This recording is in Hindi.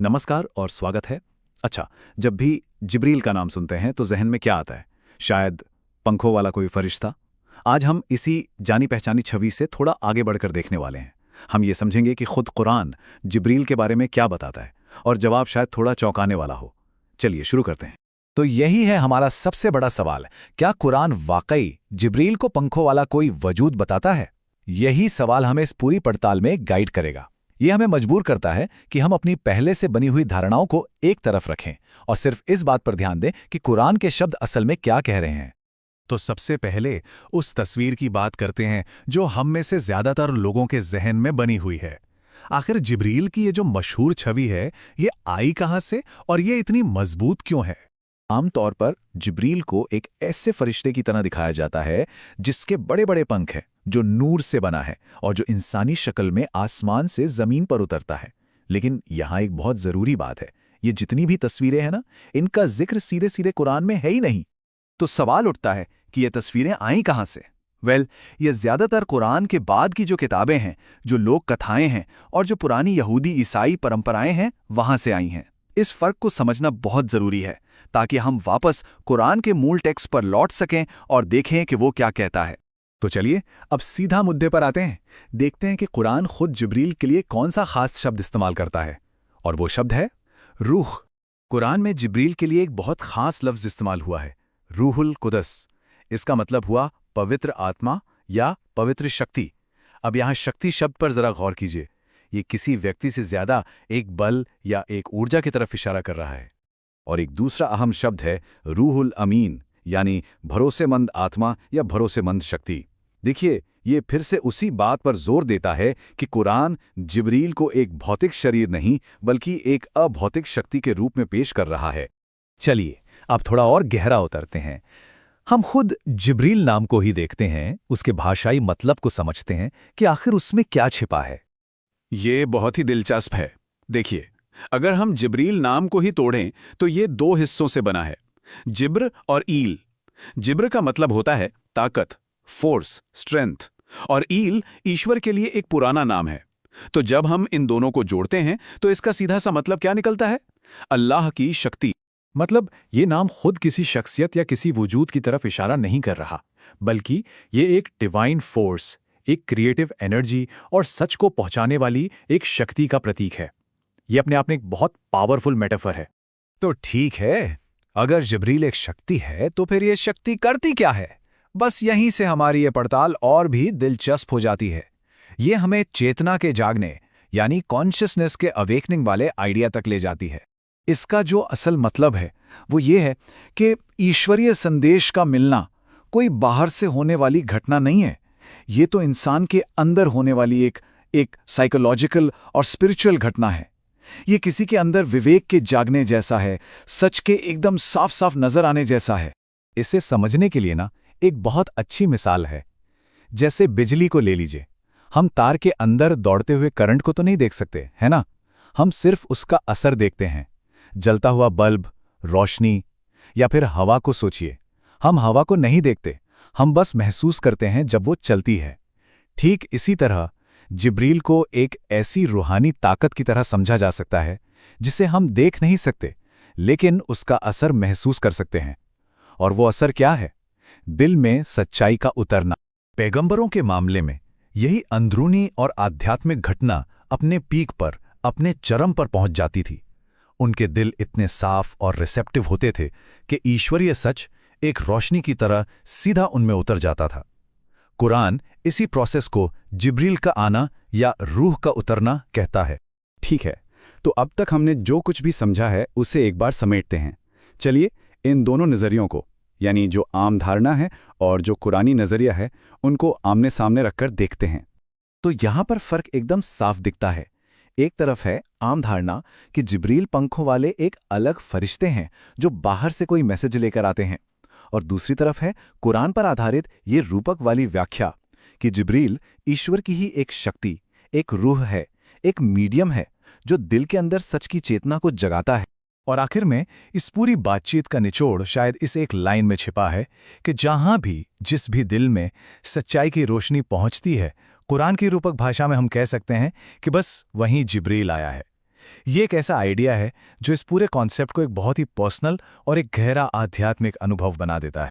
नमस्कार और स्वागत है। अच्छा, जब भी जिब्रील का नाम सुनते हैं तो जहन में क्या आता है? शायद पंखों वाला कोई फरिश्ता। आज हम इसी जानी पहचानी छवि से थोड़ा आगे बढ़कर देखने वाले हैं। हम ये समझेंगे कि खुद कुरान जिब्रील के बारे में क्या बताता है, और जवाब शायद थोड़ा चौंकाने वाला हो। चलिए शुरू करते हैं। तो यही है हमारा सबसे बड़ा सवाल। क्या कुरान वाकई जिब्रील को पंखों वाला कोई वजूद बताता है? यही सवाल हमें इस पूरी पड़ताल में गाइड करेगा। ये हमें मजबूर करता है कि हम अपनी पहले से बनी हुई धारणाओं को एक तरफ रखें और सिर्फ इस बात पर ध्यान दें कि कुरान के शब्द असल में क्या कह रहे हैं। तो सबसे पहले उस तस्वीर की बात करते हैं जो हम में से ज्यादातर लोगों के जहन में बनी हुई है। आखिर जिब्रील की ये जो मशहूर छवि है, ये आई कहां से और ये इतनी मजबूत क्यों है? आमतौर पर जिब्रील को एक ऐसे फरिश्ते की तरह दिखाया जाता है जिसके बड़े बड़े पंख हैं, जो नूर से बना है और जो इंसानी शक्ल में आसमान से जमीन पर उतरता है। लेकिन यहाँ एक बहुत जरूरी बात है, ये जितनी भी तस्वीरें हैं ना, इनका जिक्र सीधे सीधे कुरान में है ही नहीं। तो सवाल उठता है कि ये तस्वीरें आईं कहां से? ये ज्यादातर कुरान के बाद की जो किताबें हैं, जो लोक कथाएं हैं और जो पुरानी यहूदी ईसाई परंपराएं हैं, वहां से आई हैं। इस फर्क को समझना बहुत जरूरी है ताकि हम वापस कुरान के मूल टेक्स्ट पर लौट सकें और देखें कि वो क्या कहता है। तो चलिए अब सीधा मुद्दे पर आते हैं। देखते हैं कि कुरान खुद जिब्रील के लिए कौन सा खास शब्द इस्तेमाल करता है, और वो शब्द है रूह। कुरान में जिब्रील के लिए एक बहुत खास लफ्ज इस्तेमाल हुआ है, रूहुल कुदस। इसका मतलब हुआ पवित्र आत्मा या पवित्र शक्ति। अब यहाँ शक्ति शब्द पर जरा गौर कीजिए। ये किसी व्यक्ति से ज्यादा एक बल या एक ऊर्जा की तरफ इशारा कर रहा है। और एक दूसरा अहम शब्द है रूहुल अमीन, यानी भरोसेमंद आत्मा या भरोसेमंद शक्ति। देखिए, ये फिर से उसी बात पर जोर देता है कि कुरान जिब्रील को एक भौतिक शरीर नहीं बल्कि एक अभौतिक शक्ति के रूप में पेश कर रहा है। चलिए अब थोड़ा और गहरा उतरते हैं। हम खुद जिब्रील नाम को ही देखते हैं, उसके भाषाई मतलब को समझते हैं कि आखिर उसमें क्या छिपा है। ये बहुत ही दिलचस्प है। देखिए, अगर हम जिब्रील नाम को ही तोड़ें तो ये दो हिस्सों से बना है, जिब्र और ईल। जिब्र का मतलब होता है ताकत, फोर्स, स्ट्रेंथ, और ईल ईश्वर के लिए एक पुराना नाम है। तो जब हम इन दोनों को जोड़ते हैं तो इसका सीधा सा मतलब क्या निकलता है? अल्लाह की शक्ति। मतलब ये नाम खुद किसी शख्सियत या किसी वजूद की तरफ इशारा नहीं कर रहा, बल्कि ये एक डिवाइन फोर्स, एक क्रिएटिव एनर्जी और सच को पहुंचाने वाली एक शक्ति का प्रतीक है। ये अपने आप में एक बहुत पावरफुल मेटाफर है। तो ठीक है, अगर जिब्रील एक शक्ति है तो फिर ये शक्ति करती क्या है? बस यहीं से हमारी ये पड़ताल और भी दिलचस्प हो जाती है। ये हमें चेतना के जागने यानी कॉन्शियसनेस के अवेकनिंग वाले आइडिया तक ले जाती है। इसका जो असल मतलब है वो ये है कि ईश्वरीय संदेश का मिलना कोई बाहर से होने वाली घटना नहीं है। ये तो इंसान के अंदर होने वाली एक साइकोलॉजिकल और स्पिरिचुअल घटना है। ये किसी के अंदर विवेक के जागने जैसा है, सच के एकदम साफ साफ नजर आने जैसा है। इसे समझने के लिए ना एक बहुत अच्छी मिसाल है। जैसे बिजली को ले लीजिए। हम तार के अंदर दौड़ते हुए करंट को तो नहीं देख सकते, है ना? हम सिर्फ उसका असर देखते हैं। जलता हुआ बल्ब, रोशनी या फिर हवा को सोचिए। हम हवा को नहीं देखते, हम बस महसूस करते हैं जब वो चलती है। ठीक इसी तरह जिब्रील को एक ऐसी रूहानी ताकत की तरह समझा जा सकता है जिसे हम देख नहीं सकते, लेकिन उसका असर महसूस कर सकते हैं। और वो असर क्या है? दिल में सच्चाई का उतरना। पैगंबरों के मामले में यही अंदरूनी और आध्यात्मिक घटना अपने पीक पर, अपने चरम पर पहुंच जाती थी। उनके दिल इतने साफ और रिसेप्टिव होते थे कि ईश्वरीय सच एक रोशनी की तरह सीधा उनमें उतर जाता था। कुरान इसी प्रोसेस को जिब्रील का आना या रूह का उतरना कहता है। ठीक है, तो अब तक हमने जो कुछ भी समझा है उसे एक बार समेटते हैं। चलिए इन दोनों नज़रियों को, यानी जो आम धारणा है और जो कुरानी नज़रिया है, उनको आमने सामने रखकर देखते हैं। तो यहाँ पर फर्क एकदम साफ दिखता है। एक तरफ है आम धारणा कि जिब्रील पंखों वाले एक अलग फरिश्ते हैं जो बाहर से कोई मैसेज लेकर आते हैं, और दूसरी तरफ है कुरान पर आधारित ये रूपक वाली व्याख्या कि जिब्रील ईश्वर की ही एक शक्ति, एक रूह है, एक मीडियम है जो दिल के अंदर सच की चेतना को जगाता है। और आखिर में इस पूरी बातचीत का निचोड़ शायद इस एक लाइन में छिपा है कि जहां भी, जिस भी दिल में सच्चाई की रोशनी पहुंचती है, कुरान की रूपक भाषा में हम कह सकते हैं कि बस वहीं जिब्रील आया है। ये एक ऐसा आइडिया है जो इस पूरे कॉन्सेप्ट को एक बहुत ही पर्सनल और एक गहरा आध्यात्मिक अनुभव बना देता है।